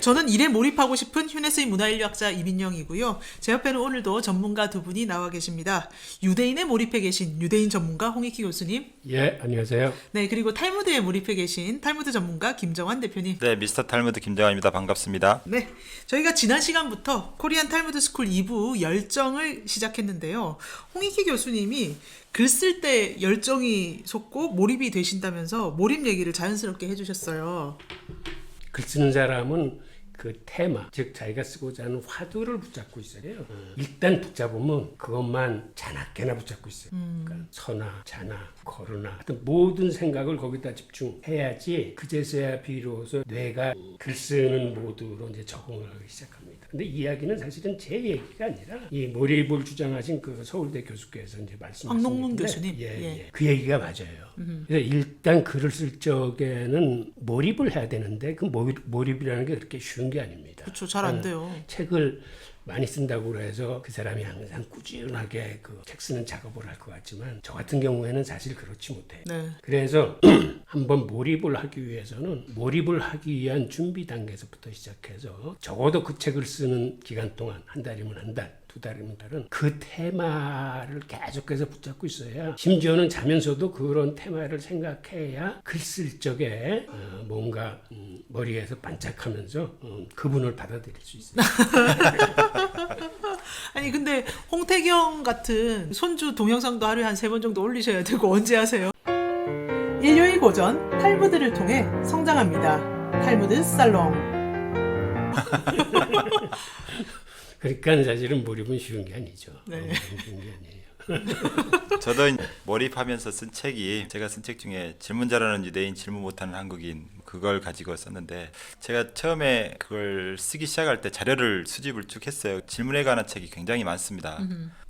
저는 일에 몰입하고 싶은 휴네스의 문화인류학자 이민영이고요. 제 옆에는 오늘도 전문가 두 분이 나와 계십니다. 유대인에 몰입해 계신 유대인 전문가 홍익희 교수님. 예, 안녕하세요. 네, 그리고 탈무드에 몰입해 계신 탈무드 전문가 김정환 대표님. 네, 미스터 탈무드 김정환입니다. 반갑습니다. 네, 저희가 지난 시간부터 코리안 탈무드 스쿨 2부 열정을 시작했는데요. 홍익희 교수님이 글 쓸 때 열정이 솟고 몰입이 되신다면서 몰입 얘기를 자연스럽게 해주셨어요. 글 쓰는 사람은 그 테마, 즉 자기가 쓰고자 하는 화두를 붙잡고 있어요. 일단 붙잡으면 그것만 자나깨나 붙잡고 있어요. 그러니까 서나, 자나, 거르나 하여튼 모든 생각을 거기다 집중해야지 그제서야 비로소 뇌가 글 쓰는 모드로 이제 적응을 하기 시작합니다. 근데 이야기는 사실은 제 얘기가 아니라 이 몰입을 주장하신 그 서울대 교수께서 이제 말씀하신 황농문 얘기인데, 교수님. 예. 그 얘기가 맞아요. 그래서 일단 글을 쓸 적에는 몰입을 해야 되는데 그 몰입이라는 게 그렇게 쉬운 게 아닙니다. 그렇죠, 잘 안 돼요. 책을 많이 쓴다고 해서 그 사람이 항상 꾸준하게 그 책 쓰는 작업을 할 것 같지만 저 같은 경우에는 사실 그렇지 못해요. 네. 그래서 한번 몰입을 하기 위해서는 몰입을 하기 위한 준비 단계에서부터 시작해서 적어도 그 책을 쓰는 기간 동안 한 달이면 한 달, 두 달이면 달은 그 테마를 계속해서 붙잡고 있어야 심지어는 자면서도 그런 테마를 생각해야 글 쓸 적에 뭔가 머리에서 반짝하면서 그분을 받아들일 수 있어요. 아니 근데 홍태경 같은 손주 동영상도 하루에 한 3번 정도 올리셔야 되고 언제 하세요? 인류의 고전 탈무드를 통해 성장합니다. 탈무드 살롱. 그러니까 사실은 몰입은 쉬운 게 아니죠. 네. 쉬운 게 아니에요. 저도 몰입하면서 쓴 책이 제가 쓴 책 중에 질문 잘하는 유대인, 질문 못하는 한국인 그걸 가지고 썼는데 제가 처음에 그걸 쓰기 시작할 때 자료를 수집을 쭉 했어요. 질문에 관한 책이 굉장히 많습니다.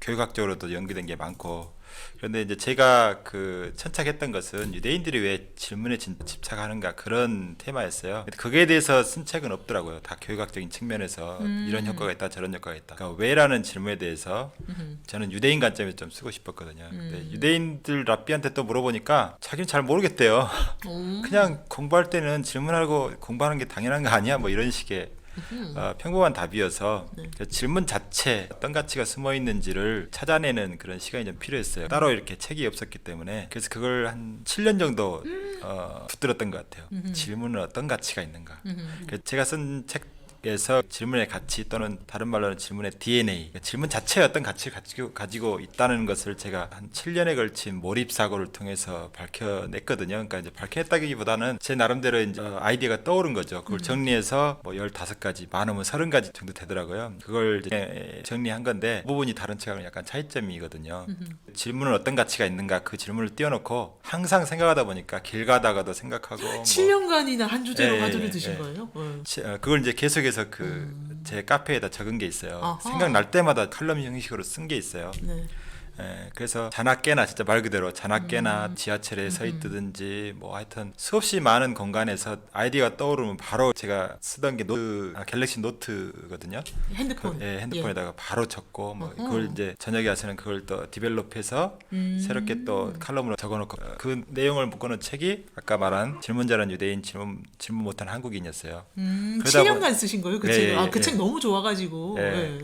교육학적으로도 연구된 게 많고 그런데 이제 제가 그 천착했던 것은 유대인들이 왜 질문에 집착하는가 그런 테마였어요. 거기에 대해서 쓴 책은 없더라고요. 다 교육학적인 측면에서 이런 효과가 있다 저런 효과가 있다. 그러니까 왜라는 질문에 대해서 저는 유대인 관점에서 좀 쓰고 싶었거든요. 근데 유대인들 랍비한테 또 물어보니까 자기는 잘 모르겠대요. 그냥 공부할 때는 질문하고 공부하는 게 당연한 거 아니야? 뭐 이런 식의 평범한 답이어서 그 질문 자체 어떤 가치가 숨어 있는지를 찾아내는 그런 시간이 좀 필요했어요. 따로 이렇게 책이 없었기 때문에 그래서 그걸 한 7년 정도 붙들었던 것 같아요. 질문은 어떤 가치가 있는가. 그래서 제가 쓴 책에서 질문의 가치 또는 다른 말로는 질문의 DNA, 그러니까 질문 자체에 어떤 가치를 가지고 있다는 것을 제가 한 7년에 걸친 몰입 사고를 통해서 밝혀냈거든요. 그러니까 이제 밝혀냈다기보다는 제 나름대로 이제 아이디어가 떠오른 거죠. 그걸 정리해서 뭐 15가지, 많으면 30가지 정도 되더라고요. 그걸 이제 정리한 건데 그 부분이 다른 책하고는 약간 차이점이거든요. 질문은 어떤 가치가 있는가 그 질문을 띄워놓고 항상 생각하다 보니까 길 가다가도 생각하고 7년간이나 한 주제로 예, 화두를 예, 드신 예. 거예요? 그걸 이제 계속해서 제 카페에다 적은 게 있어요. 아하. 생각날 때마다 칼럼 형식으로 쓴 게 있어요. 네. 그래서 자나깨나 진짜 말 그대로 자나깨나 지하철에 서 있든지 뭐 하여튼 수없이 많은 공간에서 아이디어가 떠오르면 바로 제가 쓰던 게 갤럭시 노트거든요. 핸드폰. 핸드폰에다가 바로 적고 뭐 그걸 이제 저녁에 와서는 그걸 또 디벨롭해서 새롭게 또 칼럼으로 적어놓고 그 내용을 묶어놓은 책이 아까 말한 질문 잘하는 유대인, 질문 못하는 한국인이었어요. 7년간 쓰신 거예요? 그 예, 책? 예, 그 예. 책 너무 좋아가지고. 예.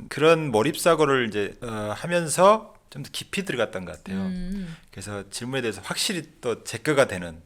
그런 몰입 사고를 이제 하면서 좀 더 깊이 들어갔던 것 같아요. 그래서 질문에 대해서 확실히 또 제 거가 되는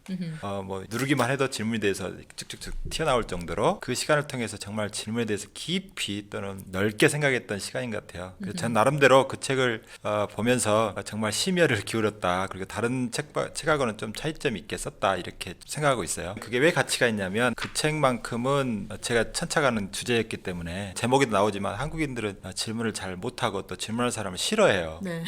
뭐 누르기만 해도 질문에 대해서 쭉쭉쭉 튀어나올 정도로 그 시간을 통해서 정말 질문에 대해서 깊이 또는 넓게 생각했던 시간인 것 같아요. 그래서 전 나름대로 그 책을 보면서 정말 심혈을 기울였다. 그리고 다른 책하고는 좀 차이점이 있게 썼다 이렇게 생각하고 있어요. 그게 왜 가치가 있냐면 그 책만큼은 제가 천착하는 주제였기 때문에 제목에도 나오지만 한국인들은 질문을 잘 못하고 또 질문하는 사람을 싫어해요. 네.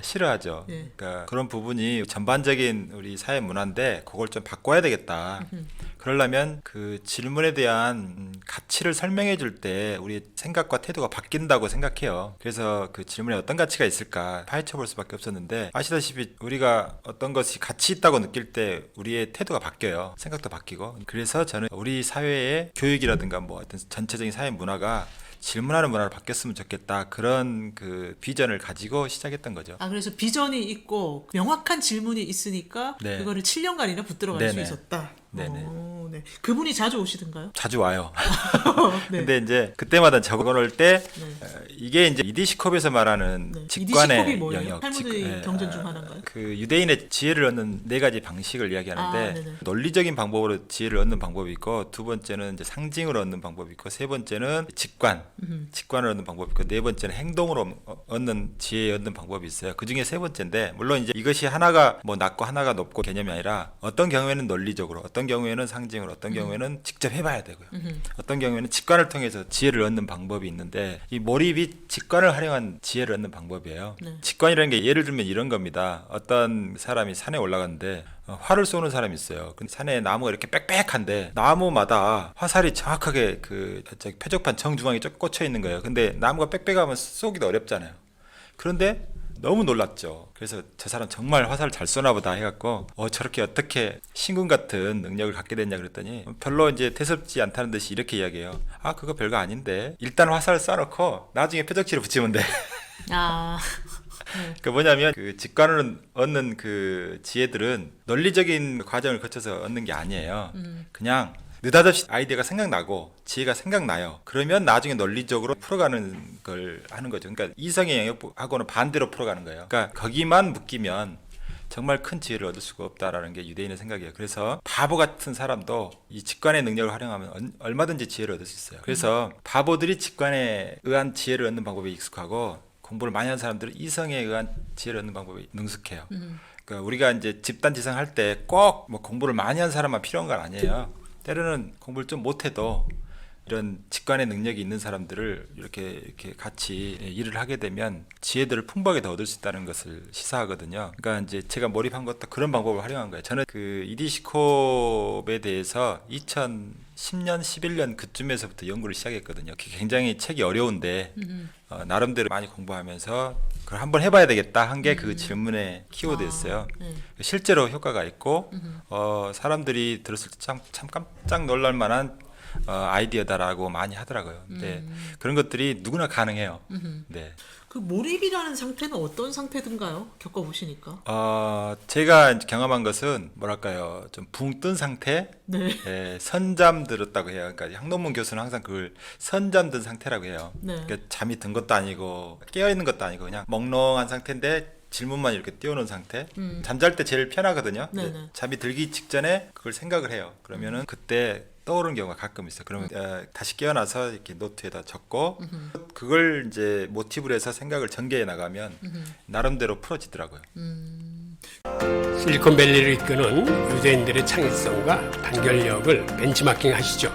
싫어하죠. 예. 그러니까 그런 부분이 전반적인 우리 사회 문화인데 그걸 좀 바꿔야 되겠다. 그러려면 그 질문에 대한 가치를 설명해 줄 때 우리 생각과 태도가 바뀐다고 생각해요. 그래서 그 질문에 어떤 가치가 있을까 파헤쳐 볼 수밖에 없었는데 아시다시피 우리가 어떤 것이 가치 있다고 느낄 때 우리의 태도가 바뀌어요. 생각도 바뀌고. 그래서 저는 우리 사회의 교육이라든가 뭐 어떤 전체적인 사회 문화가 질문하는 문화로 바뀌었으면 좋겠다. 그런 그 비전을 가지고 시작했던 거죠. 아, 그래서 비전이 있고 명확한 질문이 있으니까 네. 그거를 7년간이나 붙들어갈 수 네네. 있었다. 네네. 네. 그분이 자주 오시던가요? 자주 와요. 네. 근데 이제 그때마다 적어놓을 때 이게 이제 이디시콥에서 말하는 네. 직관의 이디시콥이 뭐예요? 영역, 탈무드의 경전 중 하나인가요? 그 유대인의 지혜를 얻는 네 가지 방식을 이야기하는데 아, 네네. 논리적인 방법으로 지혜를 얻는 방법이 있고, 두 번째는 이제 상징으로 얻는 방법이 있고, 세 번째는 직관을 얻는 방법이 있고, 네 번째는 행동으로 얻는 지혜 얻는 방법이 있어요. 그 중에 세 번째인데, 물론 이제 이것이 하나가 뭐 낮고 하나가 높고 개념이 아니라 어떤 경우에는 논리적으로, 어떤 경우에는 상징으로, 어떤 경우에는 직접 해봐야 되고요. 어떤 경우에는 직관을 통해서 지혜를 얻는 방법이 있는데, 이 몰입이 직관을 활용한 지혜를 얻는 방법이에요. 네. 직관이라는 게 예를 들면 이런 겁니다. 어떤 사람이 산에 올라갔는데 활을 쏘는 사람이 있어요. 근데 산에 나무가 이렇게 빽빽한데 나무마다 화살이 정확하게 그 저기 표적판 정중앙에 쭉 꽂혀 있는 거예요. 근데 나무가 빽빽하면 쏘기도 어렵잖아요. 그런데 너무 놀랐죠. 그래서 저 사람 정말 화살을 잘 쏘나 보다 해갖고 저렇게 어떻게 신군 같은 능력을 갖게 됐냐 그랬더니 별로 이제 대수롭지 않다는 듯이 이렇게 이야기해요. 아, 그거 별거 아닌데 일단 화살을 쏴놓고 나중에 표적지를 붙이면 돼. 아, 그 뭐냐면 그 직관을 얻는 그 지혜들은 논리적인 과정을 거쳐서 얻는 게 아니에요. 그냥 느닷없이 아이디어가 생각나고 지혜가 생각나요. 그러면 나중에 논리적으로 풀어가는 걸 하는 거죠. 그러니까 이성의 영역하고는 반대로 풀어가는 거예요. 그러니까 거기만 묶이면 정말 큰 지혜를 얻을 수가 없다라는 게 유대인의 생각이에요. 그래서 바보 같은 사람도 이 직관의 능력을 활용하면 얼마든지 지혜를 얻을 수 있어요. 그래서 바보들이 직관에 의한 지혜를 얻는 방법에 익숙하고, 공부를 많이 한 사람들은 이성에 의한 지혜를 얻는 방법에 능숙해요. 그러니까 우리가 이제 집단지성 할 때 꼭 뭐 공부를 많이 한 사람만 필요한 건 아니에요. 때로는 공부를 좀 못해도 이런 직관의 능력이 있는 사람들을 이렇게 같이 일을 하게 되면 지혜들을 풍부하게 더 얻을 수 있다는 것을 시사하거든요. 그러니까 이제 제가 몰입한 것도 그런 방법을 활용한 거예요. 저는 그 이디시콥에 대해서 2010년, 11년 그쯤에서부터 연구를 시작했거든요. 그게 굉장히 책이 어려운데 나름대로 많이 공부하면서 그걸 한번 해봐야 되겠다 한 게 그 질문의 키워드였어요. 네. 실제로 효과가 있고 사람들이 들었을 때 참 깜짝 놀랄 만한 아이디어다라고 많이 하더라고요. 근데 그런 것들이 누구나 가능해요. 네. 그 몰입이라는 상태는 어떤 상태든가요? 겪어보시니까. 제가 경험한 것은 뭐랄까요, 좀 붕 뜬 상태, 네. 선잠 들었다고 해요. 그러니까 학론문 교수는 항상 그걸 선잠 든 상태라고 해요. 네. 그러니까 잠이 든 것도 아니고 깨어 있는 것도 아니고 그냥 멍롱한 상태인데 질문만 이렇게 띄워놓은 상태. 잠잘 때 제일 편하거든요. 네네. 잠이 들기 직전에 그걸 생각을 해요. 그러면은 그때 떠오르는 경우가 가끔 있어요. 그러면 다시 깨어나서 이렇게 노트에다 적고 그걸 이제 모티브로 해서 생각을 전개해 나가면 나름대로 풀어지더라고요. 실리콘밸리를 이끄는 유대인들의 창의성과 단결력을 벤치마킹 하시죠.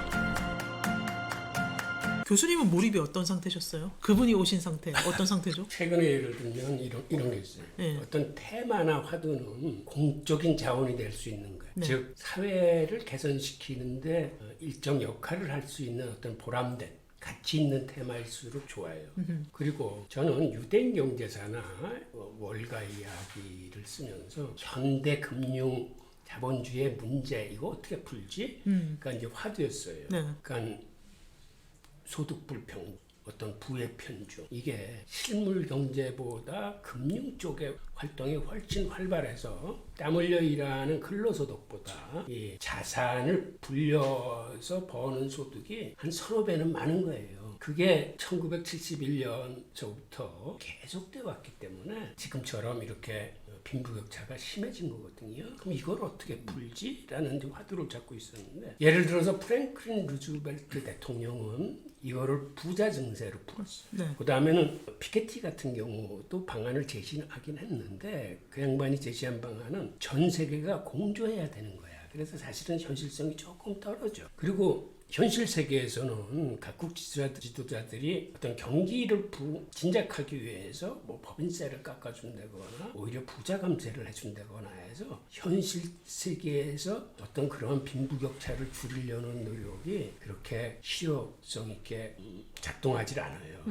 교수님은 몰입이 어떤 상태셨어요? 그분이 오신 상태 어떤 상태죠? 최근에 예를 들면 이런 게 있어요. 네. 어떤 테마나 화두는 공적인 자원이 될 수 있는 거예요. 네. 즉 사회를 개선시키는데 일정 역할을 할 수 있는 어떤 보람된 가치 있는 테마일수록 좋아요. 그리고 저는 유대인 경제사나 월가 이야기를 쓰면서 현대 금융 자본주의의 문제 이거 어떻게 풀지? 그러니까 이제 화두였어요. 네. 그러니까 소득 불평, 어떤 부의 편중 이게 실물 경제보다 금융 쪽의 활동이 훨씬 활발해서 땀 흘려 일하는 근로소득보다 이 자산을 불려서 버는 소득이 한 서너 배는 많은 거예요. 그게 1971년서부터 계속돼 왔기 때문에 지금처럼 이렇게 빈부격차가 심해진 거거든요. 그럼 이걸 어떻게 풀지? 라는 화두를 잡고 있었는데 예를 들어서 프랭클린 루즈벨트 대통령은 이거를 부자 증세로 풀었어요. 네. 그 다음에는 피케티 같은 경우도 방안을 제시하긴 했는데 그 양반이 제시한 방안은 전 세계가 공조해야 되는 거야. 그래서 사실은 현실성이 조금 떨어져. 그리고 현실 세계에서는 각국 지도자들이 어떤 경기를 진작하기 위해서 뭐 법인세를 깎아준다거나 오히려 부자 감세를 해준다거나 해서 현실 세계에서 어떤 그런 빈부격차를 줄이려는 노력이 그렇게 실효성 있게 작동하지 않아요.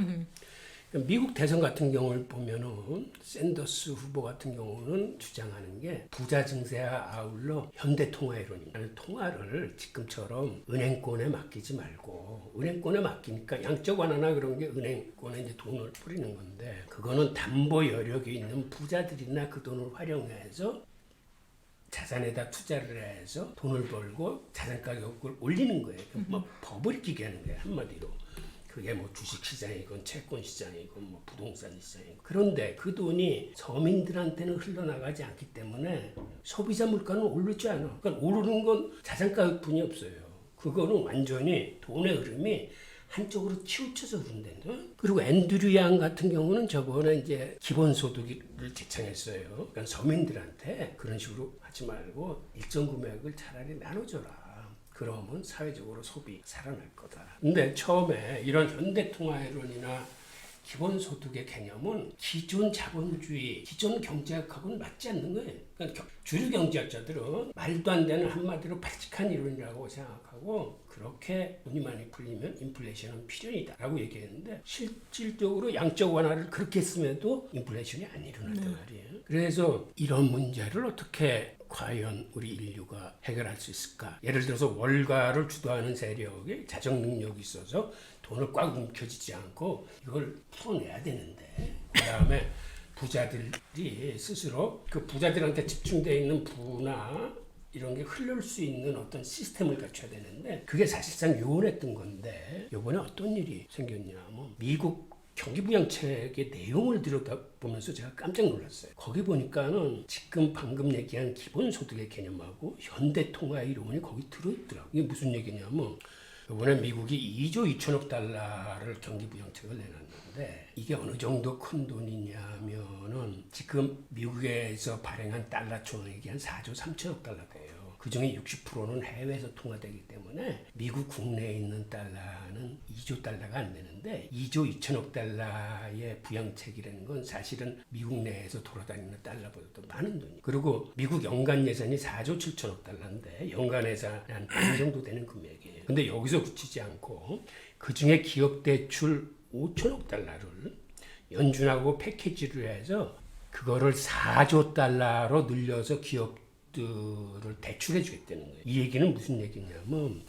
미국 대선 같은 경우를 보면은 샌더스 후보 같은 경우는 주장하는 게 부자 증세와 아울러 현대 통화 이론입니다. 통화를 지금처럼 은행권에 맡기지 말고 은행권에 맡기니까 양적 완화나 그런 게 은행권에 이제 돈을 뿌리는 건데 그거는 담보 여력이 있는 부자들이나 그 돈을 활용해서 자산에다 투자를 해서 돈을 벌고 자산 가격을 올리는 거예요. 뭐 법을 끼게 하는 거예요. 한마디로. 그게 뭐 주식 시장이건 채권 시장이건 뭐 부동산 시장이건 그런데 그 돈이 서민들한테는 흘러나가지 않기 때문에 소비자 물가는 오르지 않아. 그러니까 오르는 건 자산 가격뿐이 없어요. 그거는 완전히 돈의 흐름이 한쪽으로 치우쳐서 흐른다. 그리고 앤드류 양 같은 경우는 저번에 이제 기본소득을 제창했어요. 그러니까 서민들한테 그런 식으로 하지 말고 일정 금액을 차라리 나눠줘라. 그러면 사회적으로 소비 살아날 거다. 근데 처음에 이런 현대통화이론이나 기본소득의 개념은 기존 자본주의, 기존 경제학하고는 맞지 않는 거예요. 그러니까 주류 경제학자들은 말도 안 되는 한마디로 발칙한 이론이라고 생각하고 그렇게 돈이 많이 풀리면 인플레이션은 필연이다 라고 얘기했는데 실질적으로 양적 완화를 그렇게 했음에도 인플레이션이 안 일어났단 말이에요. 그래서 이런 문제를 어떻게 과연 우리 인류가 해결할 수 있을까? 예를 들어서 월가를 주도하는 세력이 자정 능력이 있어서 돈을 꽉 움켜쥐지 않고 이걸 풀어내야 되는데 그 다음에 부자들이 스스로 그 부자들한테 집중되어 있는 부나 이런 게 흐를 수 있는 어떤 시스템을 갖춰야 되는데 그게 사실상 요원했던 건데 이번에 어떤 일이 생겼냐면 미국 경기부양책의 내용을 들여다보면서 제가 깜짝 놀랐어요. 거기 보니까는 지금 방금 얘기한 기본소득의 개념하고 현대통화 이론이 거기 들어있더라고요. 이게 무슨 얘기냐면 이번에 미국이 2조 2천억 달러를 경기부양책을 내놨는데 이게 어느 정도 큰 돈이냐면은 지금 미국에서 발행한 달러총액이 한 4조 3천억 달러 돼요. 그중에 60%는 해외에서 통화되기 때문에 미국 국내에 있는 달러는 2조 달러가 안 되는데 2조 2천억 달러의 부양책이라는 건 사실은 미국 내에서 돌아다니는 달러보다 더 많은 돈이에요. 그리고 미국 연간 예산이 4조 7천억 달러인데 연간 예산이 한 반 정도 되는 금액이에요. 근데 여기서 그치지 않고 그중에 기업 대출 5천억 달러를 연준하고 패키지를 해서 그거를 4조 달러로 늘려서 기업들을 대출해 주겠다는 거예요. 이 얘기는 무슨 얘기냐면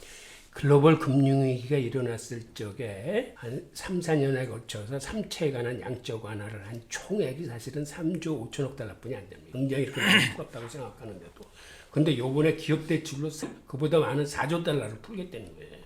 글로벌 금융위기가 일어났을 적에 한 3, 4년에 거쳐서 3차에 관한 양적 완화를 한 총액이 사실은 3조 5천억 달러뿐이 안 됩니다. 굉장히 이렇게 무겁다고 생각하는데도. 근데 요번에 기업 대출로 그보다 많은 4조 달러를 풀겠다는 거예요.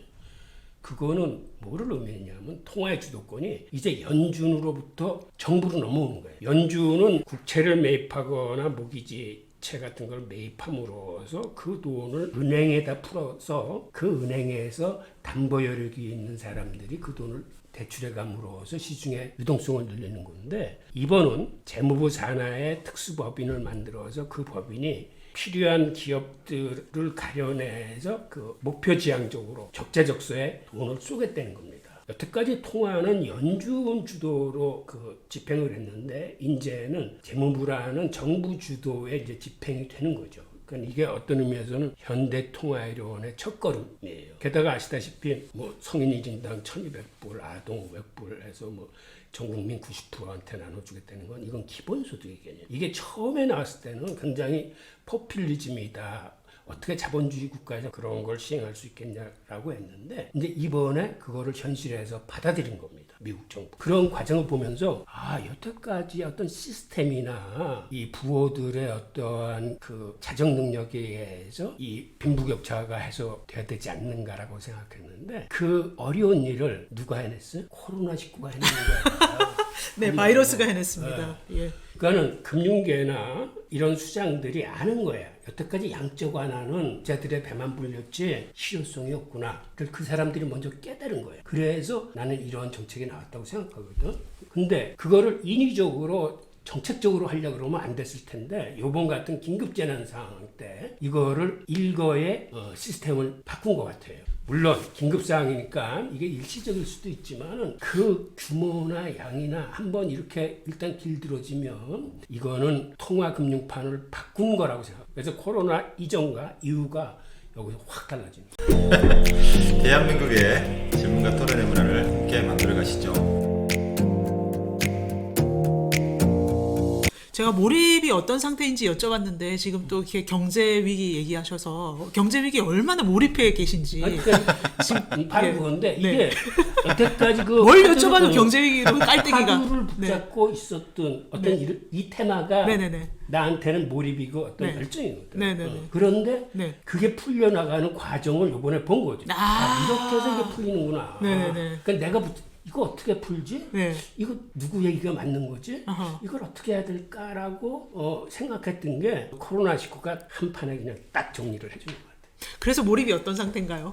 그거는 뭐를 의미했냐면 통화의 주도권이 이제 연준으로부터 정부로 넘어오는 거예요. 연준은 국채를 매입하거나 모기지채 같은 걸 매입함으로써 그 돈을 은행에다 풀어서 그 은행에서 담보 여력이 있는 사람들이 그 돈을 대출해 감으로써 시중의 유동성을 늘리는 건데 이번은 재무부 산하의 특수법인을 만들어서 그 법인이 필요한 기업들을 가려내서 그 목표 지향적으로 적재적소에 돈을 쏘겠다는 겁니다. 여태까지 통화는 연준 주도로 그 집행을 했는데 이제는 재무부라는 정부 주도의 이제 집행이 되는 거죠. 그러니까 이게 어떤 의미에서는 현대 통화이론의 첫걸음이에요. 게다가 아시다시피 뭐 성인이 인당 1,200불, 아동 500불 해서 뭐 전 국민 90%한테 나눠주겠다는 건 이건 기본소득의 개념. 이게 처음에 나왔을 때는 굉장히 포퓰리즘이다. 어떻게 자본주의 국가에서 그런 걸 시행할 수 있겠냐라고 했는데 이제 이번에 그거를 현실에서 받아들인 겁니다. 미국 정부. 그런 과정을 보면서 여태까지 어떤 시스템이나 이 부호들의 어떠한 그 자정 능력에 의해서 이 빈부격차가 해소돼야 되지 않는가라고 생각했는데 그 어려운 일을 누가 해냈어요? 코로나19가 해낸 거예요. 네, 바이러스가 해냈습니다. 예. 그거는 금융계나 이런 수장들이 아는 거예요. 여태까지 양적 완화는 자들의 배만 불렸지 실효성이 없구나. 그 사람들이 먼저 깨달은 거예요. 그래서 나는 이러한 정책이 나왔다고 생각하거든. 근데 그거를 인위적으로 정책적으로 하려고 그러면 안 됐을 텐데 요번 같은 긴급재난 상황 때 이거를 일거에 시스템을 바꾼 것 같아요. 물론 긴급사항이니까 이게 일시적일 수도 있지만 그 규모나 양이나 한번 이렇게 일단 길들어지면 이거는 통화금융판을 바꾼 거라고 생각해요. 그래서 코로나 이전과 이후가 여기서 확 달라집니다. 대한민국의 질문과 토론의 문화를 함께 만들어 가시죠. 제가 몰입이 어떤 상태인지 여쭤봤는데 지금 또 이렇게 경제 위기 얘기하셔서 경제 위기에 얼마나 몰입해 계신지. 아니, 그러니까 지금 바로 예. 그건데 네. 이게 여태까지 그 뭘 여쭤봐도 경제 위기로 깔때기가. 화두를 붙잡고 있었던 어떤 이 테마가 네네네. 나한테는 몰입이고 어떤 네. 열정이거든. 네네네. 그런데 네. 그게 풀려나가는 과정을 이번에 본 거죠. 이렇게 해서 이게 풀리는구나. 네네네. 그러니까 내가 이거 어떻게 풀지? 네. 이거 누구 얘기가 맞는 거지? 아하. 이걸 어떻게 해야 될까라고 생각했던 게 코로나19가 한 판에 그냥 딱 정리를 해주는 것 같아요. 그래서 몰입이 어떤 상태인가요?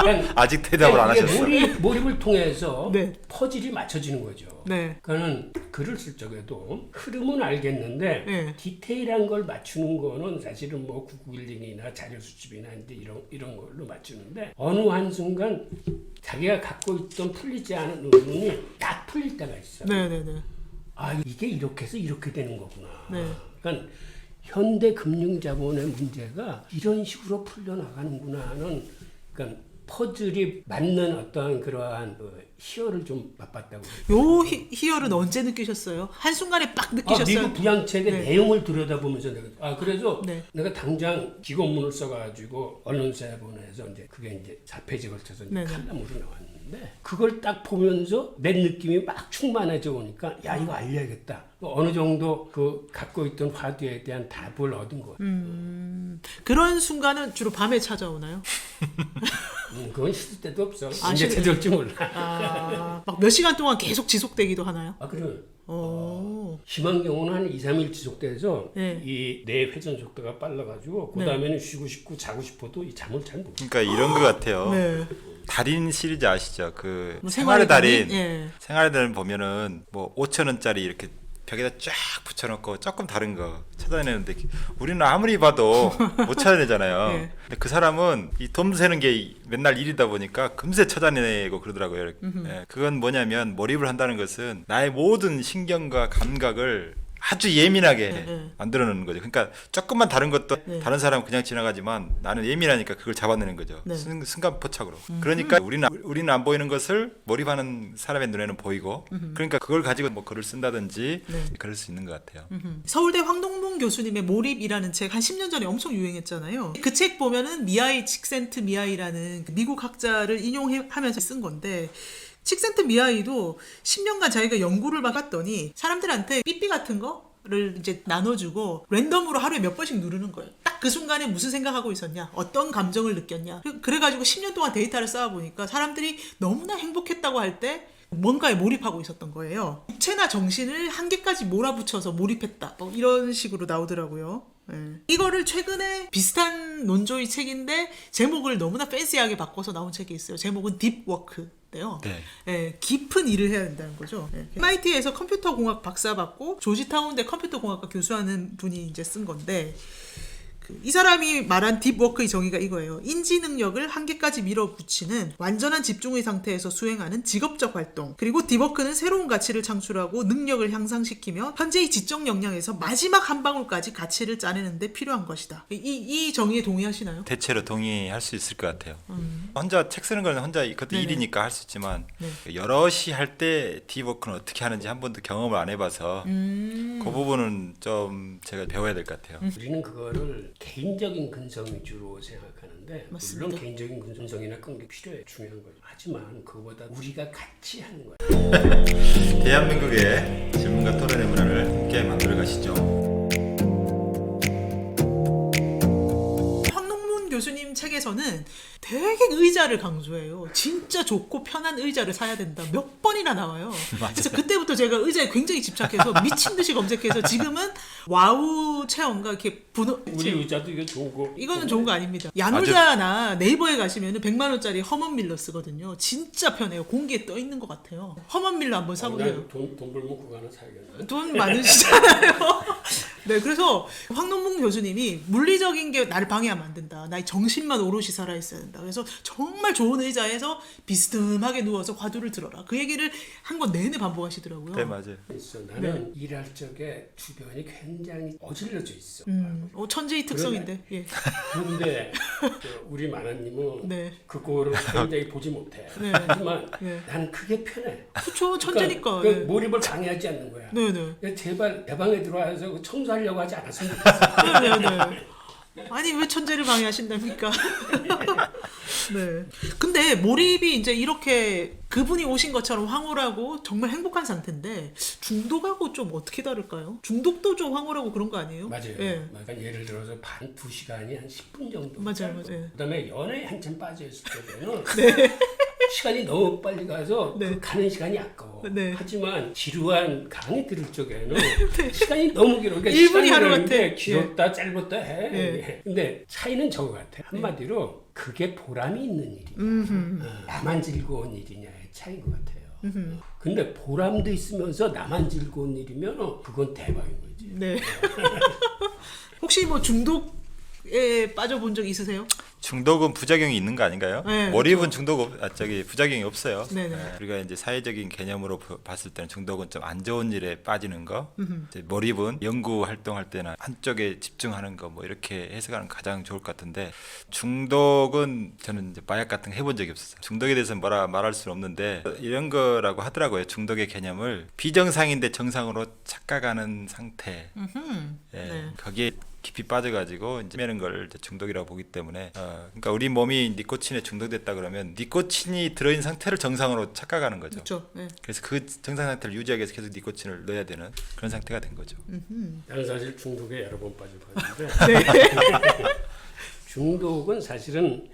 그러니까 아직 대답을 안 이게 하셨어. 몰입을 통해서 네. 퍼즐이 맞춰지는 거죠. 네. 그러니까는 글을 쓸 적에도 흐름은 알겠는데 네. 디테일한 걸 맞추는 거는 사실은 뭐 9911이나 자료 수집이나 이제 이런 걸로 맞추는데 어느 한 순간 자기가 갖고 있던 풀리지 않은 의문이 딱 풀릴 때가 있어요. 네네네. 아 이게 이렇게 해서 이렇게 되는 거구나. 네. 그러니까 현대 금융자본의 문제가 이런 식으로 풀려나가는구나 하는 그러니까 퍼즐이 맞는 어떤 그러한 희열을 좀 맛봤다고. 요 희열은 언제 느끼셨어요? 한순간에 빡 느끼셨어요? 미국 부양책의 네. 내용을 들여다보면서 그래서 네. 내가 당장 기고문을 써가지고 언론사에 보내서 이제 그게 이제 4페이지 걸쳐서 네네. 칼럼으로 나왔는데 그걸 딱 보면서 내 느낌이 막 충만해져 오니까 야 이거 알려야겠다. 어느 정도 그 갖고 있던 화두에 대한 답을 얻은 거예요. 그런 순간은 주로 밤에 찾아오나요? 그건 시도 때도 없어. 아, 언제 시도- 찾아올지 몰라. 막 몇 시간 동안 계속 지속되기도 하나요? 그러면 오. 심한 경우는 한 2, 3일 지속돼서 네. 이 뇌 회전 속도가 빨라가지고 그 다음에는 쉬고 싶고 자고 싶어도 이 잠을 잘 못. 그러니까 이런 것 같아요. 네. 달인 시리즈 아시죠? 그 뭐 생활의 달인. 예. 생활의 달인 보면은 뭐 5,000원짜리 이렇게 벽에다 쫙 붙여놓고 조금 다른 거 찾아내는데 우리는 아무리 봐도 못 찾아내잖아요. 네. 근데 그 사람은 이 돈 세는 게 맨날 일이다 보니까 금세 찾아내고 그러더라고요. 예, 그건 뭐냐면 몰입을 한다는 것은 나의 모든 신경과 감각을 아주 예민하게 만들어 놓는 거죠. 그러니까 조금만 다른 것도 다른 사람은 그냥 지나가지만 나는 예민하니까 그걸 잡아내는 거죠. 네. 순간 포착으로. 그러니까 우리는 안 보이는 것을 몰입하는 사람의 눈에는 보이고 그러니까 그걸 가지고 뭐 글을 쓴다든지 그럴 수 있는 것 같아요. 서울대 황동문 교수님의 몰입이라는 책 한 10년 전에 엄청 유행했잖아요. 그 책 보면은 미하이 칙센트 미하이라는 그 미국 학자를 인용하면서 쓴 건데 칙센트 미하이도 10년간 자기가 연구를 해봤더니 사람들한테 삐삐 같은 거를 이제 나눠주고 랜덤으로 하루에 몇 번씩 누르는 거예요. 딱 그 순간에 무슨 생각하고 있었냐, 어떤 감정을 느꼈냐. 그래가지고 10년 동안 데이터를 쌓아보니까 사람들이 너무나 행복했다고 할 때 뭔가에 몰입하고 있었던 거예요. 육체나 정신을 한계까지 몰아붙여서 몰입했다. 뭐 이런 식으로 나오더라고요. 예. 이거를 최근에 비슷한 논조의 책인데 제목을 너무나 팬시하게 바꿔서 나온 책이 있어요. 제목은 딥워크인데요. 네. 예, 깊은 일을 해야 된다는 거죠. 예. MIT에서 컴퓨터 공학 박사 받고 조지타운대 컴퓨터 공학과 교수하는 분이 이제 쓴 건데 이 사람이 말한 딥워크의 정의가 이거예요. 인지 능력을 한계까지 밀어붙이는 완전한 집중의 상태에서 수행하는 직업적 활동. 그리고 딥워크는 새로운 가치를 창출하고 능력을 향상시키며 현재의 지적 역량에서 마지막 한 방울까지 가치를 짜내는 데 필요한 것이다. 이 정의에 동의하시나요? 대체로 동의할 수 있을 것 같아요. 혼자 책 쓰는 건 혼자 그것도 네네. 일이니까 할 수 있지만 네. 여럿이 할 때 딥워크는 어떻게 하는지 한 번도 경험을 안 해봐서 그 부분은 좀 제가 배워야 될 것 같아요. 우리는 그거를 개인적인 근성 위주로 생각하는데 맞습니다. 물론 개인적인 근성이나 그런 게 필요해 중요한 거죠. 하지만 그거보다 우리가 같이 하는 거예요. 대한민국의 질문과 토론의 문화를 함께 만들어 가시죠. 황동문 교수님 책에서는 되게 의자를 강조해요. 진짜 좋고 편한 의자를 사야 된다. 몇 번이나 나와요. 그래서 그때부터 제가 의자에 굉장히 집착해서 미친 듯이 검색해서 지금은 와우 체험과 이렇게 우리 의자도 이게 좋은 거. 이거는 좋은 거 아닙니다. 야놀자나 네이버에 가시면 100만 원짜리 허먼 밀러 쓰거든요. 진짜 편해요. 공기에 떠 있는 것 같아요. 허먼 밀러 한번 사보세요. 돈 벌면 그거 하나 사야겠네. 돈 많으시잖아요. 네, 그래서 황동문 교수님이 물리적인 게 나를 방해하면 안 된다. 나의 정신만 오롯이 살아 있어야 된다. 그래서 정말 좋은 의자에서 비스듬하게 누워서 화두를 들어라. 그 얘기를 한 건 내내 반복하시더라고요. 네, 맞아요. 있어. 나는 일할 적에 주변이 굉장히 어질러져 있어. 천재의 특성인데. 예. 그런데 우리 마나님은 네. 그거를 굉장히 보지 못해. 네. 하지만 네. 나는 그게 편해. 그렇죠. 천재니까. 그러니까 예. 그 몰입을 방해하지 않는 거야. 네네. 그러니까 제발 내 방에 들어와서 청소하려고 하지 않았으면 좋겠어. 네네. 아니 왜 천재를 방해하신답니까? 네. 근데 몰입이 이제 이렇게 그분이 오신 것처럼 황홀하고 정말 행복한 상태인데 중독하고 좀 어떻게 다를까요? 중독도 좀 황홀하고 그런 거 아니에요? 맞아요. 예. 그러니까 예를 들어서 반 2시간이 한 10분 정도. 맞아요, 맞아요. 그다음에 연애에 한참 빠져 있을 때는 네. 시간이 너무 빨리 가서 네. 그 가는 시간이 아까워. 네. 하지만 지루한 강의 들을 적에는 시간이 너무 길어. 그러니까 1분이 시간이 하루 그러는데 같아. 길었다 짧았다 해. 예. 근데 차이는 저거 같아. 한마디로 그게 보람이 있는 일이냐, 나만 즐거운 일이냐의 차이인 것 같아요. 근데 보람도 있으면서 나만 즐거운 일이면 그건 대박인 거지. 네. 혹시 뭐 중독에 빠져본 적 있으세요? 중독은 부작용이 있는 거 아닌가요? 네, 몰입은 부작용이 없어요. 네네. 우리가 이제 사회적인 개념으로 봤을 때는 중독은 좀 안 좋은 일에 빠지는 거, 이제 몰입은 연구 활동할 때나 한쪽에 집중하는 거 뭐 이렇게 해석하는 게 가장 좋을 것 같은데 중독은 저는 이제 마약 같은 거 해본 적이 없었어요. 중독에 대해서 뭐라 말할 수는 없는데 이런 거라고 하더라고요. 중독의 개념을 비정상인데 정상으로 착각하는 상태. 예, 네. 거기에 깊이 빠져가지고 이제 매는 걸 이제 중독이라고 보기 때문에 그러니까 우리 몸이 니코틴에 중독됐다 그러면 니코틴이 들어있는 상태를 정상으로 착각하는 거죠. 그렇죠. 네. 그래서 그 정상 상태를 유지하기 위해서 계속 니코틴을 넣어야 되는 그런 상태가 된 거죠. 나는 사실 중독에 여러 번 빠져봤는데 네. 중독은 사실은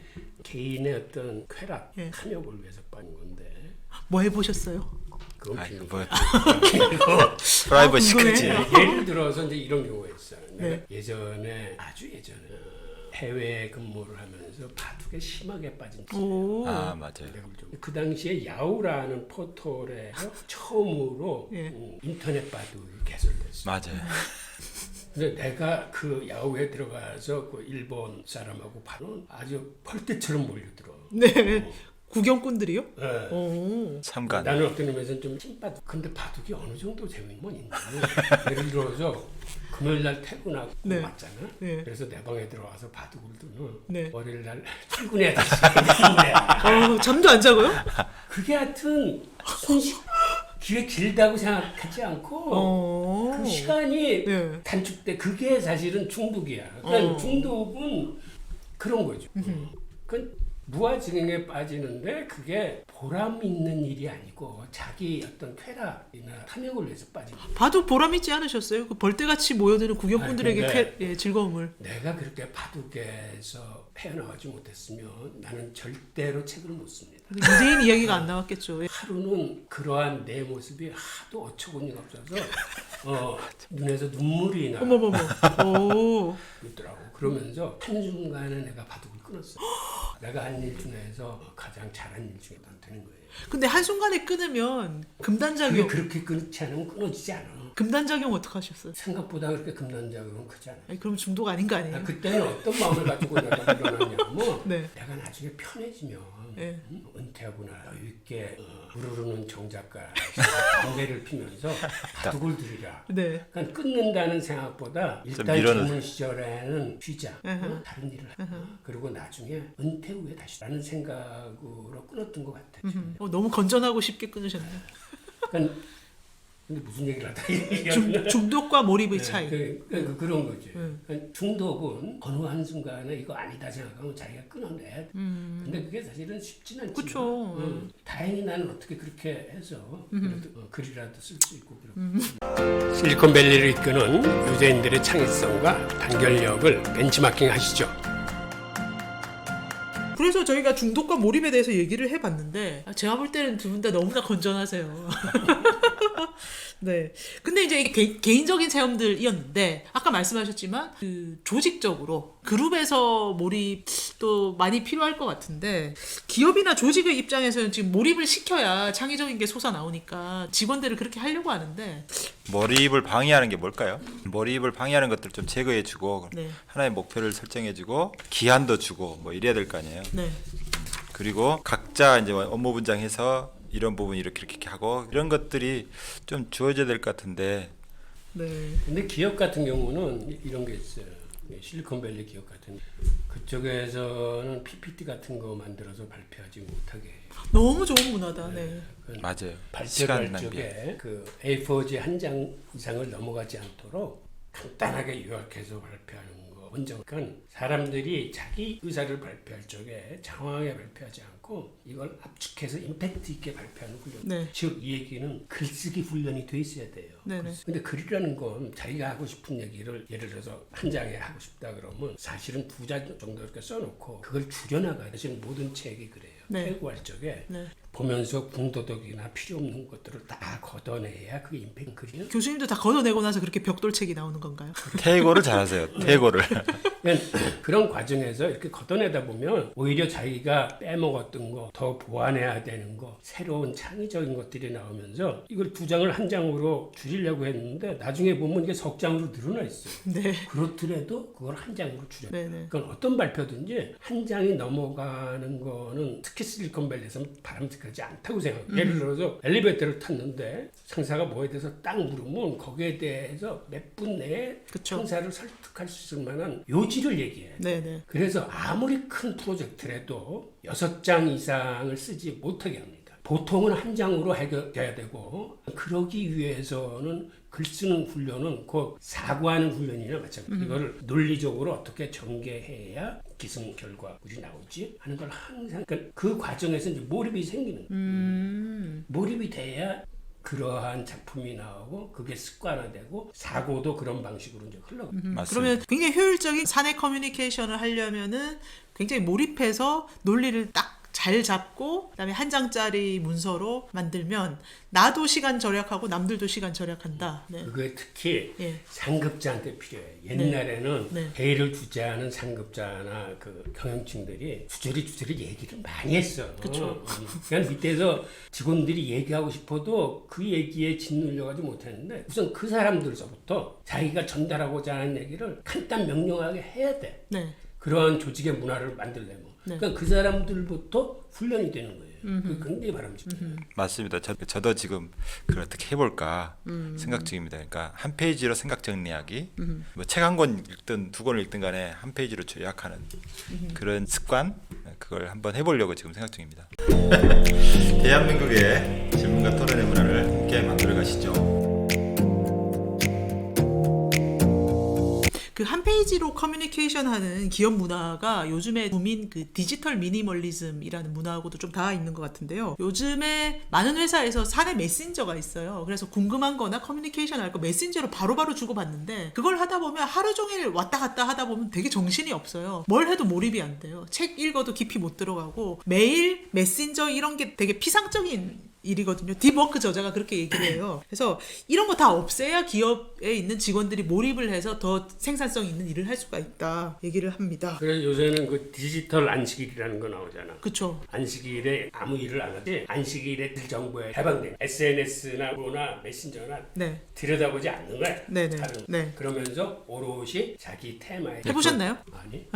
개인의 어떤 쾌락, 예. 탐욕을 위해서 빠진 건데 뭐 해보셨어요? 그건 아이고 비밀. 뭐 프라이버시 궁금해. 크지. 예를 들어서 이제 이런 경우가 있어요. 내가 네. 예전에 아주 예전에 해외 근무를 하면서 바둑에 심하게 빠진 친구. 오. 아 맞아요. 그 당시에 야후라는 포털에서 처음으로 예. 인터넷 바둑이 개설됐어요. 맞아요. 근데 내가 그 야후에 들어가서 그 일본 사람하고 바둑 아주 벌떼처럼 몰려들어. 네. 구경꾼들이요? 네. 오. 참관. 나는 어떤 의미에서는 좀 찐바둑. 근데 바둑이 어느 정도 재미는 있는데 예를 들어서 금요일 날 퇴근하고 네. 맞잖아. 네. 그래서 내 방에 들어와서 바둑을 두면 네. 월요일 날 출근해야 되는데 잠도 안 자고요? 그게 하여튼 기회 길다고 생각하지 않고 그 시간이 네. 단축돼. 그게 사실은 중독이야. 그러니까 중독은 그런 거죠. 그건 무아증에 빠지는데 그게 보람 있는 일이 아니고 자기 어떤 쾌락이나 탐욕을 위해서 빠지는 거예요. 바둑 보람 있지 않으셨어요? 그 벌떼같이 모여드는 구경꾼들에게 아니, 근데 예, 즐거움을. 내가 그렇게 바둑에서 헤어나오지 못했으면 나는 절대로 책을 못 씁니다. 유대인 이야기가 안 나왔겠죠. 예. 하루는 그러한 내 모습이 하도 어처구니가 없어서 눈에서 눈물이 나. 어머머머. 오. 있더라고. 그러면서 한순간에 내가 바둑을 끊었어. 내가 한 일 중에서 가장 잘한 일 중에 되는 거예요. 근데 한순간에 끊으면 그게 금단작용. 그렇게 끊지 않으면 끊어지지 않아. 금단작용 어떻게 하셨어요? 생각보다 그렇게 금단작용은 크지 않아. 아니, 그럼 중독 아닌 거 아니에요? 그때는 어떤 마음을 가지고 내가 일어났냐면 네. 내가 나중에 편해지면 네. 은퇴하고 나 여유 있게 부르르는 정작가 담배를 피면서 바둑을 들이라. 네. 그러니까 끊는다는 생각보다 일단 밀어넣- 젊은 시절에는 쉬자. 으흠. 다른 일을 하자. 그리고 나중에 은퇴 후에 다시 라는 생각으로 끊었던 것 같아. 너무 건전하고 쉽게 끊으셨네요. 그러니까 근데 무슨 얘기를 하다 얘기하면 중독과 몰입의 차이. 그런 거지. 그러니까 중독은 어느 한순간에 이거 아니다 생각하면 자기가 끊어내야 돼. 근데 그게 사실은 쉽지는 않지만 그쵸. 다행히 나는 어떻게 그렇게 해서 그래도 글이라도 쓸 수 있고 그렇고. 실리콘밸리를 이끄는 유대인들의 창의성과 단결력을 벤치마킹 하시죠. 그래서 저희가 중독과 몰입에 대해서 얘기를 해봤는데 제가 볼 때는 두 분 다 너무나 건전하세요. 네. 근데 이제 이게 개인적인 체험들이었는데 아까 말씀하셨지만 그 조직적으로 그룹에서 몰입도 많이 필요할 것 같은데 기업이나 조직의 입장에서는 지금 몰입을 시켜야 창의적인 게 솟아나오니까 직원들을 그렇게 하려고 하는데 몰입을 방해하는 게 뭘까요? 몰입을 방해하는 것들 좀 제거해주고 네. 하나의 목표를 설정해주고 기한도 주고 뭐 이래야 될 거 아니에요. 네. 그리고 각자 이제 업무 분장해서 이런 부분 이렇게 하고 이런 것들이 좀 주어져야 될 것 같은데. 네. 근데 기업 같은 경우는 이런 게 있어요. 실리콘밸리 기업 같은 그쪽에서는 PPT 같은 거 만들어서 발표하지 못하게 해요. 너무 좋은 문화다. 네. 맞아요. 발표를 시간 할 낭비. 적에 그 A4지 한 장 이상을 넘어가지 않도록 간단하게 요약해서 발표하는 거 원정. 그러니까 사람들이 자기 의사를 발표할 적에 장황하게 발표하지 않고 이걸 압축해서 임팩트 있게 발표하는 훈련. 네. 즉 이 얘기는 글쓰기 훈련이 돼 있어야 돼요. 네네. 근데 글이라는 건 자기가 하고 싶은 얘기를 예를 들어서 한 장에 하고 싶다 그러면 사실은 2장 정도 이렇게 써놓고 그걸 줄여나가야 돼. 지금 모든 책이 그래요. 네. 퇴고할 적에 네. 보면서 궁도덕이나 필요 없는 것들을 다 걷어내야 그게 임팩트 글이에요. 교수님도 다 걷어내고 나서 그렇게 벽돌책이 나오는 건가요? 태고를 잘하세요. 태고를. 그러니까 그런 과정에서 이렇게 걷어내다 보면 오히려 자기가 빼먹었던 거, 더 보완해야 되는 거, 새로운 창의적인 것들이 나오면서 이걸 2장을 한 장으로 줄이려고 했는데 나중에 보면 이게 석 장으로 늘어나 있어요. 네. 그렇더라도 그걸 한 장으로 줄여. 네네. 그러니까 어떤 발표든지 한 장이 넘어가는 거는 특히 실리콘밸리에서는 바람직하지 않다고 생각해요. 예를 들어서 엘리베이터를 탔는데 상사가 뭐에 대해서 딱 물으면 거기에 대해서 몇 분 내에 그쵸. 상사를 설득할 수 있을 만한 요지를 얘기해요. 네네. 그래서 아무리 큰 프로젝트라도 6장 이상을 쓰지 못하게 합니다. 보통은 한 장으로 해결돼야 되고 그러기 위해서는 글 쓰는 훈련은 그 사고하는 훈련이나 마찬가지. 이걸 논리적으로 어떻게 전개해야 기승 결과물이 나오지 하는 걸 항상 그러니까 그 과정에서 이제 몰입이 생기는 거예요. 몰입이 돼야 그러한 작품이 나오고 그게 습관화되고 사고도 그런 방식으로 이제 흘러가. 맞습니다. 그러면 굉장히 효율적인 사내 커뮤니케이션을 하려면은 굉장히 몰입해서 논리를 딱 잘 잡고 그다음에 한 장짜리 문서로 만들면 나도 시간 절약하고 남들도 시간 절약한다. 네. 그게 특히 예. 상급자한테 필요해요. 옛날에는 네. 회의를 주재하는 상급자나 그 경영층들이 주저리 얘기를 많이 했어. 그쵸. 그냥 밑에서 직원들이 얘기하고 싶어도 그 얘기에 짓눌려가지 못했는데 우선 그 사람들서부터 자기가 전달하고자 하는 얘기를 간단 명료하게 해야 돼. 네. 그러한 조직의 문화를 만들려면. 네. 그러니까 그 사람들부터 훈련이 되는 거예요. 그게 굉장히 바람직해요. 맞습니다. 저도 지금 그걸 어떻게 해볼까 생각 중입니다. 그러니까 한 페이지로 생각 정리하기, 뭐 책 한 권 읽든 2권을 읽든 간에 한 페이지로 요약하는 그런 습관, 그걸 한번 해보려고 지금 생각 중입니다. 대한민국의 질문과 토론의 문화를 함께 만들어 가시죠. 그 한 페이지로 커뮤니케이션 하는 기업 문화가 요즘에 붐인 그 디지털 미니멀리즘이라는 문화하고도 좀 닿아 있는 것 같은데요. 요즘에 많은 회사에서 사내 메신저가 있어요. 그래서 궁금한 거나 커뮤니케이션 할 거 메신저로 바로바로 주고받는데 그걸 하다 보면 하루 종일 왔다 갔다 하다 보면 되게 정신이 없어요. 뭘 해도 몰입이 안 돼요. 책 읽어도 깊이 못 들어가고 메일, 메신저 이런 게 되게 피상적인 일이거든요. 딥워크 저자가 그렇게 얘기를 해요. 그래서 이런 거 다 없애야 기업에 있는 직원들이 몰입을 해서 더 생산성 있는 일을 할 수가 있다 얘기를 합니다. 그래서 요새는 그 디지털 안식일이라는 거 나오잖아. 그쵸. 안식일에 아무 일을 안 하지 안식일에 정보에 해방된 SNS나 뭐나 메신저나 네. 들여다보지 않는 거야. 네네. 다른. 네. 그러면서 오롯이 자기 테마에 해보셨나요? 아니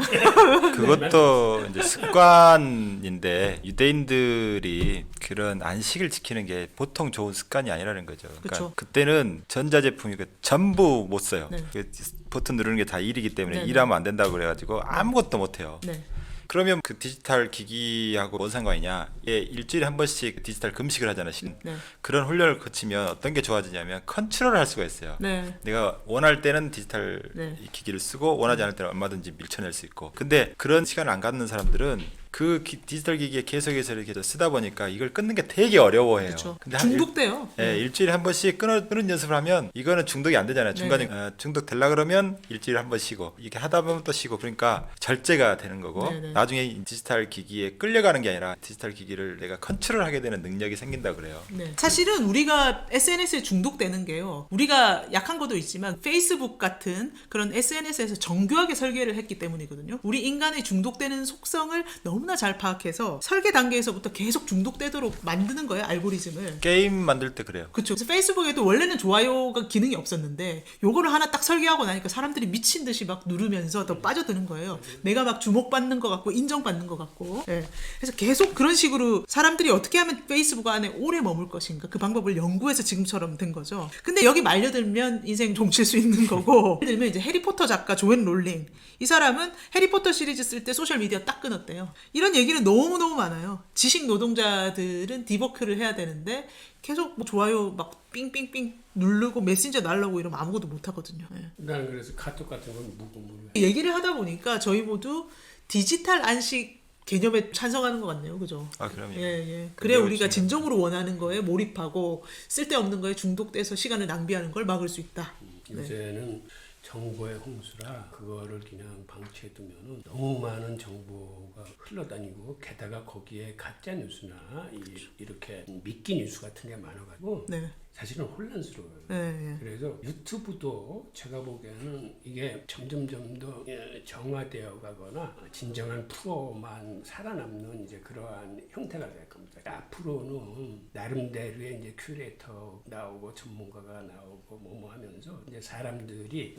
그것도 이제 습관인데 유대인들이 그런 안식을 지키는 게 보통 좋은 습관이 아니라는 거죠. 그러니까 그쵸. 그때는 전자제품이 전부 못 써요. 네. 그 버튼 누르는 게 다 일이기 때문에 네네. 일하면 안 된다고 그래가지고 아무것도 못 해요. 네. 그러면 그 디지털 기기하고 뭔 상관이냐? 예, 일주일에 한 번씩 디지털 금식을 하잖아요. 네. 그런 훈련을 거치면 어떤 게 좋아지냐면 컨트롤을 할 수가 있어요. 네. 내가 원할 때는 디지털 네. 이 기기를 쓰고 원하지 않을 때는 얼마든지 밀쳐낼 수 있고. 근데 그런 시간을 안 갖는 사람들은 그 디지털 기기에 계속해서 이렇게 쓰다 보니까 이걸 끊는 게 되게 어려워해요. 그렇죠. 근데 중독돼요. 일주일에 한 번씩 끄는 연습을 하면 이거는 중독이 안 되잖아요. 중간에 중독 되려 그러면 일주일에 한 번 쉬고 이렇게 하다 보면 또 쉬고 그러니까 절제가 되는 거고 네네. 나중에 디지털 기기에 끌려가는 게 아니라 디지털 기기를 내가 컨트롤하게 되는 능력이 생긴다 그래요. 네. 사실은 우리가 SNS에 중독되는 게요. 우리가 약한 것도 있지만 페이스북 같은 그런 SNS에서 정교하게 설계를 했기 때문이거든요. 우리 인간의 중독되는 속성을 너무나 잘 파악해서 설계 단계에서부터 계속 중독되도록 만드는 거예요. 알고리즘을. 게임 만들 때 그래요. 그렇죠. 그래서 페이스북에도 원래는 좋아요가 기능이 없었는데 요거를 하나 딱 설계하고 나니까 사람들이 미친 듯이 막 누르면서 더 빠져드는 거예요. 내가 막 주목받는 것 같고 인정받는 것 같고. 예. 그래서 계속 그런 식으로 사람들이 어떻게 하면 페이스북 안에 오래 머물 것인가 그 방법을 연구해서 지금처럼 된 거죠. 근데 여기 말려들면 인생 종칠 수 있는 거고 예를 들면 이제 해리포터 작가 조앤 롤링 이 사람은 해리포터 시리즈 쓸 때 소셜미디어 딱 끊었대요. 이런 얘기는 너무너무 많아요. 지식 노동자들은 디버크를 해야 되는데 계속 뭐 좋아요 막 삥삥삥 누르고 메신저 날라고 이러면 아무것도 못 하거든요. 예. 나는 그래서 카톡 같은 건 무고무료. 얘기를 하다 보니까 저희 모두 디지털 안식 개념에 찬성하는 것 같네요. 그죠? 아, 그럼요. 예. 그래 우리가 진정으로 원하는 거에 몰입하고 쓸데없는 거에 중독돼서 시간을 낭비하는 걸 막을 수 있다. 요새는 정보의 홍수라 그거를 그냥 방치해두면은 너무 많은 정보가 흘러다니고 게다가 거기에 가짜 뉴스나 이렇게 미끼 뉴스 같은 게 많아가지고 네. 사실은 혼란스러워요. 네. 그래서 유튜브도 제가 보기에는 이게 점점 더 정화되어 가거나 진정한 프로만 살아남는 이제 그러한 형태가 될 겁니다. 앞으로는 나름대로의 이제 큐레이터 나오고 전문가가 나오고 뭐 하면서 이제 사람들이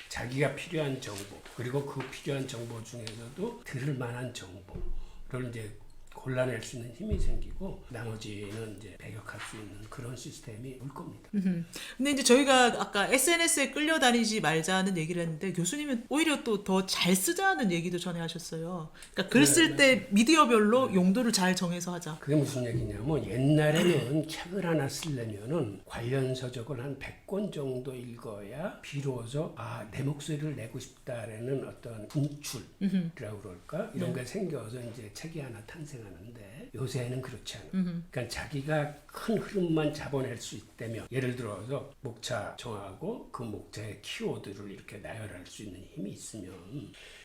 자기가 필요한 정보 그리고 그 필요한 정보 중에서도 들을 만한 정보를 이제 골라낼 수 있는 힘이 생기고 나머지는 이제 배격할 수 있는 그런 시스템이 올 겁니다. 근데 이제 저희가 아까 SNS에 끌려다니지 말자는 얘기를 했는데 교수님은 오히려 또 더 잘 쓰자는 얘기도 전에 하셨어요. 그러니까 글 쓸 때 미디어별로 용도를 잘 정해서 하자. 그게 무슨 얘기냐면 옛날에는 책을 하나 쓰려면은 관련 서적을 한 100권 정도 읽어야 비로소 내 목소리를 내고 싶다라는 어떤 분출이라고 그럴까? 이런 게 생겨서 이제 책이 하나 탄생하는데 요새는 그렇지 않아요. 그러니까 자기가 큰 흐름만 잡아낼 수 있다면 예를 들어서 목차 정하고 그 목차의 키워드를 이렇게 나열할 수 있는 힘이 있으면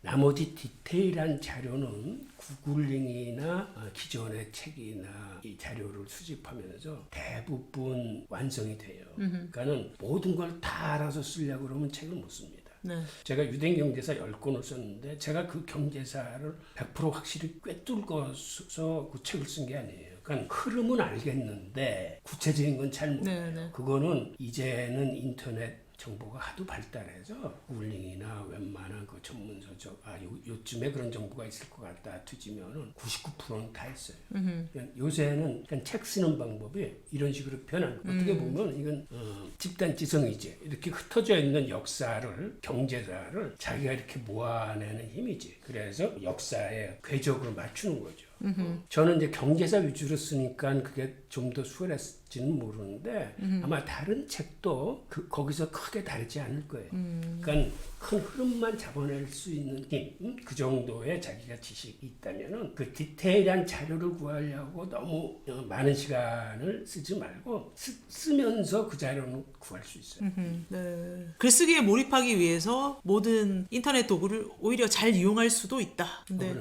나머지 디테일한 자료는 구글링이나 기존의 책이나 이 자료를 수집하면서 대부분 완성이 돼요. 그러니까는 모든 걸 다 알아서 쓰려고 그러면 책을 못 씁니다. 네. 제가 유대경제사 10권을 썼는데 제가 그 경제사를 100% 확실히 꿰뚫고서 그 책을 쓴 게 아니에요. 그러니까 흐름은 알겠는데 구체적인 건 잘 몰라요. 네. 그거는 이제는 인터넷 정보가 하도 발달해서 구글링이나 웬만한 그 전문 서적 요즘에 그런 정보가 있을 것 같다 뒤지면은 99%는 다 있어요. 그러니까 요새는 그냥 책 쓰는 방법이 이런 식으로 변한 거예요. 어떻게 보면 이건 집단 지성이지. 이렇게 흩어져 있는 역사를 경제사를 자기가 이렇게 모아내는 힘이지. 그래서 역사에 궤적을 맞추는 거죠. 저는 이제 경제사 위주로 쓰니까 그게 좀 더 수월했지는 모르는데 아마 다른 책도 거기서 크게 다르지 않을 거예요. 그러니까 큰 흐름만 잡아낼 수 있는 힘, 그 정도의 자기가 지식이 있다면은 그 디테일한 자료를 구하려고 너무 많은 시간을 쓰지 말고 쓰면서 그 자료는 구할 수 있어요. 네. 글쓰기에 몰입하기 위해서 모든 인터넷 도구를 오히려 잘 이용할 수도 있다. 근데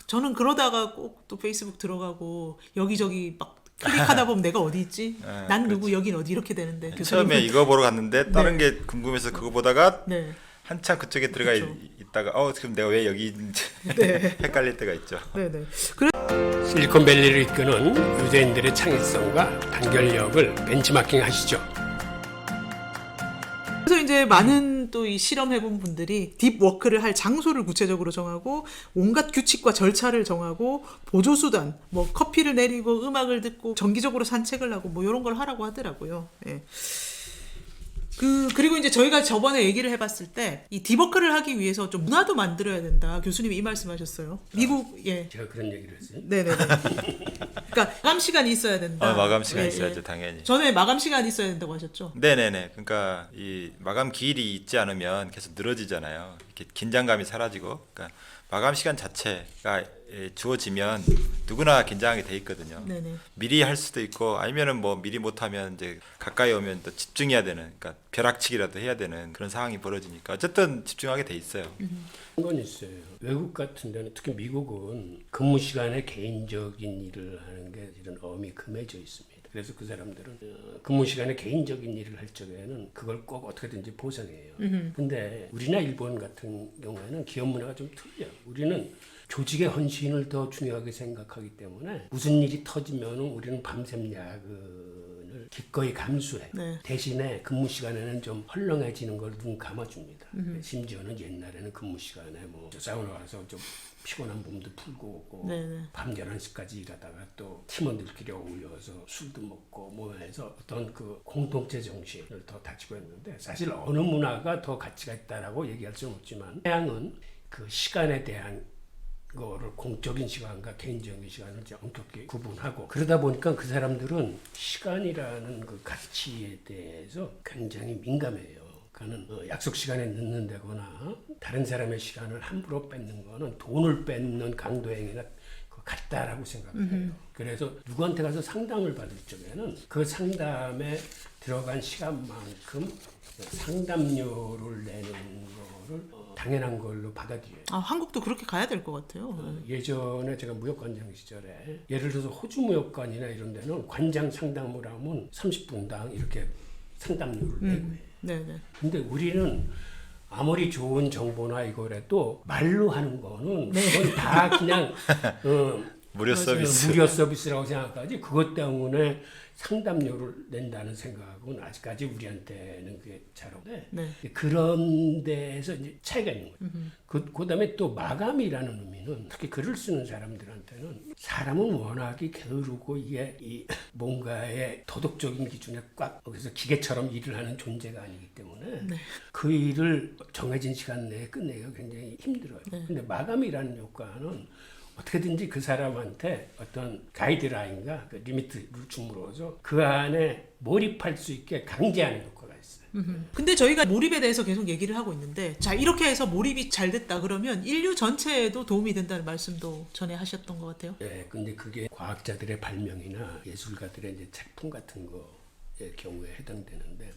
저는 그러다가 꼭 또 페이스북 들어가고 여기저기 막 클릭하다 보면 내가 어디 있지? 난 누구 여긴 어디 이렇게 되는데 처음에 이거 보러 갔는데 다른 게 궁금해서 그거 보다가 네. 한참 그쪽에 들어가 있다가 그럼 내가 왜 여기 있는지 헷갈릴 때가 있죠. 네네. 실리콘밸리를 이끄는 유대인들의 창의성과 단결력을 벤치마킹 하시죠. 그래서 이제 많은 또 이 실험해본 분들이 딥워크를 할 장소를 구체적으로 정하고 온갖 규칙과 절차를 정하고 보조수단, 뭐 커피를 내리고 음악을 듣고 정기적으로 산책을 하고 뭐 이런 걸 하라고 하더라고요. 예. 그리고 이제 저희가 저번에 얘기를 해봤을 때 이 디버크를 하기 위해서 좀 문화도 만들어야 된다. 교수님이 이 말씀하셨어요. 미국 제가 그런 얘기를 했어요. 네네네. 그러니까 마감 시간이 있어야 된다. 마감 시간 있어야죠, 당연히. 전에 마감 시간이 있어야 된다고 하셨죠. 네네네. 그러니까 이 마감 기일이 있지 않으면 계속 늘어지잖아요. 이렇게 긴장감이 사라지고, 그러니까 마감 시간 자체가 주어지면 누구나 긴장하게 돼 있거든요. 네네. 미리 할 수도 있고 아니면은 뭐 미리 못하면 이제 가까이 오면 또 집중해야 되는, 그러니까 벼락치기라도 해야 되는 그런 상황이 벌어지니까 어쨌든 집중하게 돼 있어요. 건 있어요. 외국 같은 데는 특히 미국은 근무 시간에 개인적인 일을 하는 게 이런 엄히 금해져 있습니다. 그래서 그 사람들은 근무 시간에 개인적인 일을 할 적에는 그걸 꼭 어떻게든지 보상해요. 근데 우리나 일본 같은 경우에는 기업 문화가 좀 틀려요. 우리는 조직의 헌신을 더 중요하게 생각하기 때문에 무슨 일이 터지면 우리는 밤샘 야근을 기꺼이 감수해요. 네. 대신에 근무 시간에는 좀 헐렁해지는 걸 눈 감아줍니다. 심지어는 옛날에는 근무 시간에 뭐 사우나 가서 좀 피곤한 몸도 풀고 오고 네네. 밤 11시까지 일하다가 또 팀원들끼리 어울려서 술도 먹고 뭐 해서 어떤 그 공동체 정신을 더 다지고 했는데 사실 어느 문화가 더 가치가 있다라고 얘기할 수는 없지만 태양은 그 시간에 대한 거를 공적인 시간과 개인적인 시간을 이제 엄격히 구분하고 그러다 보니까 그 사람들은 시간이라는 그 가치에 대해서 굉장히 민감해요. 그는 약속 시간에 늦는다거나 다른 사람의 시간을 함부로 뺏는 거는 돈을 뺏는 강도행위나 같다라고 생각해요. 그래서 누구한테 가서 상담을 받을 적에는 그 상담에 들어간 시간만큼 상담료를 내는 거를 당연한 걸로 받아들여요. 아, 한국도 그렇게 가야 될 것 같아요. 예전에 제가 무역관장 시절에 예를 들어서 호주 무역관이나 이런 데는 관장 상담을 하면 30분당 이렇게 상담료를 내고 해요. 네네. 근데 우리는 아무리 좋은 정보나 이거라도 말로 하는 거는 그건 다 그냥 무료 서비스. 무료 서비스라고 생각하지 그것 때문에 상담료를 낸다는 생각은 아직까지 우리한테는 그게 잘 없네. 네. 그런 데에서 이제 차이가 있는 거예요. 그다음에 또 마감이라는 의미는 특히 글을 쓰는 사람들한테는 사람은 워낙에 게으르고 이게 이 뭔가의 도덕적인 기준에 꽉 그래서 기계처럼 일을 하는 존재가 아니기 때문에 네. 그 일을 정해진 시간 내에 끝내기가 굉장히 힘들어요. 네. 근데 마감이라는 효과는 어떻게든지 그 사람한테 어떤 가이드라인과 그 리미트를 줌으로써 그 안에 몰입할 수 있게 강제하는 효과가 있어요. 근데 저희가 몰입에 대해서 계속 얘기를 하고 있는데 자 이렇게 해서 몰입이 잘 됐다 그러면 인류 전체에도 도움이 된다는 말씀도 전에 하셨던 것 같아요. 네, 근데 그게 과학자들의 발명이나 예술가들의 이제 작품 같은 거의 경우에 해당되는데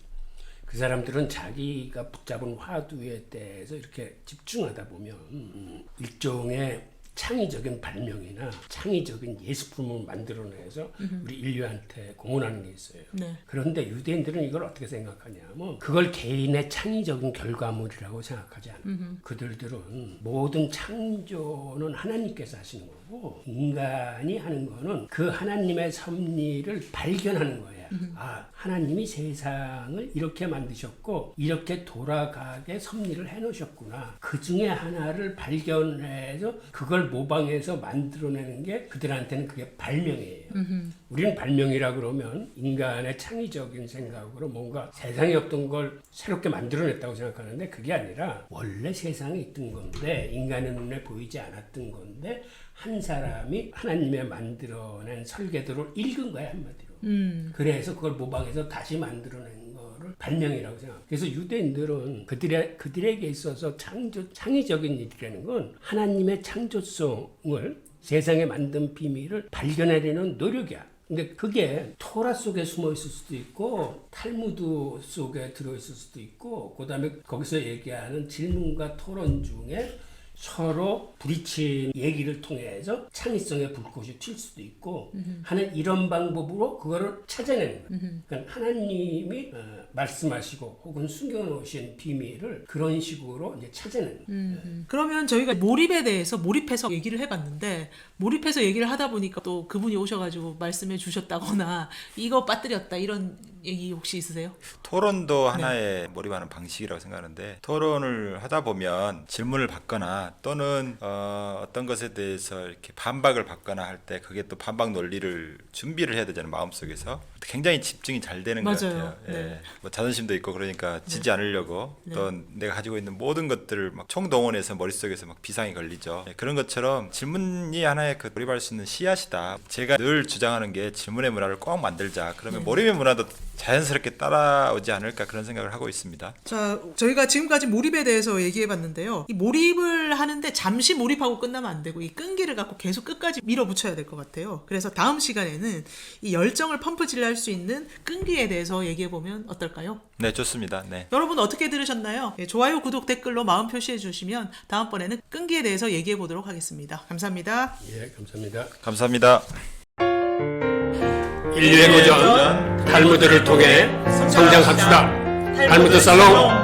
그 사람들은 자기가 붙잡은 화두에 대해서 이렇게 집중하다 보면 일종의 창의적인 발명이나 창의적인 예술품을 만들어내서 우리 인류한테 공헌하는 게 있어요. 네. 그런데 유대인들은 이걸 어떻게 생각하냐면 그걸 개인의 창의적인 결과물이라고 생각하지 않아요. 그들은 모든 창조는 하나님께서 하시는 거고 인간이 하는 거는 그 하나님의 섭리를 발견하는 거예요. 아, 하나님이 세상을 이렇게 만드셨고 이렇게 돌아가게 섭리를 해놓으셨구나. 그 중에 하나를 발견해서 그걸 모방해서 만들어내는 게 그들한테는 그게 발명이에요. 우리는 발명이라 그러면 인간의 창의적인 생각으로 뭔가 세상에 없던 걸 새롭게 만들어냈다고 생각하는데 그게 아니라 원래 세상에 있던 건데 인간의 눈에 보이지 않았던 건데 한 사람이 하나님의 만들어낸 설계도를 읽은 거야 한마디로. 그래서 그걸 모방해서 다시 만들어낸 거를 발명이라고 생각해요. 그래서 유대인들은 그들에게 있어서 창의적인 일이라는 건 하나님의 창조성을 세상에 만든 비밀을 발견하려는 노력이야. 근데 그게 토라 속에 숨어 있을 수도 있고 탈무드 속에 들어 있을 수도 있고 그다음에 거기서 얘기하는 질문과 토론 중에 서로 부딪힌 얘기를 통해서 창의성의 불꽃이 튈 수도 있고 하는 이런 방법으로 그거를 찾아내는 거예요. 그러니까 하나님이 말씀하시고 혹은 숨겨놓으신 비밀을 그런 식으로 이제 찾아내는 거예요. 그러면 저희가 몰입에 대해서 몰입해서 얘기를 해봤는데 몰입해서 얘기를 하다 보니까 또 그분이 오셔가지고 말씀해 주셨다거나 이거 빠뜨렸다 이런 얘기 혹시 있으세요? 토론도 하나의 몰입하는 방식이라고 생각하는데 토론을 하다 보면 질문을 받거나 또는 어떤 것에 대해서 이렇게 반박을 받거나 할 때 그게 또 반박 논리를 준비를 해야 되잖아요. 마음속에서 굉장히 집중이 잘 되는 것 맞아요. 같아요. 예. 네. 뭐 자존심도 있고 그러니까 지지 않으려고 또 내가 가지고 있는 모든 것들을 막 총동원해서 머릿속에서 막 비상이 걸리죠. 예, 그런 것처럼 질문이 하나의 그 몰입할 수 있는 씨앗이다. 제가 늘 주장하는 게 질문의 문화를 꼭 만들자. 그러면 몰입의 문화도 자연스럽게 따라오지 않을까 그런 생각을 하고 있습니다. 자, 저희가 지금까지 몰입에 대해서 얘기해봤는데요. 이 몰입을 하는데 잠시 몰입하고 끝나면 안 되고 이 끈기를 갖고 계속 끝까지 밀어붙여야 될 것 같아요. 그래서 다음 시간에는 이 열정을 펌프질을 할 수 있는 끈기에 대해서 얘기해보면 어떨까요? 네, 좋습니다. 네. 여러분 어떻게 들으셨나요? 예, 좋아요, 구독, 댓글로 마음 표시해 주시면 다음번에는 끈기에 대해서 얘기해보도록 하겠습니다. 감사합니다. 예, 감사합니다. 감사합니다. 인류의 고전 탈무드를 통해 성장합시다. 탈무드 살롱.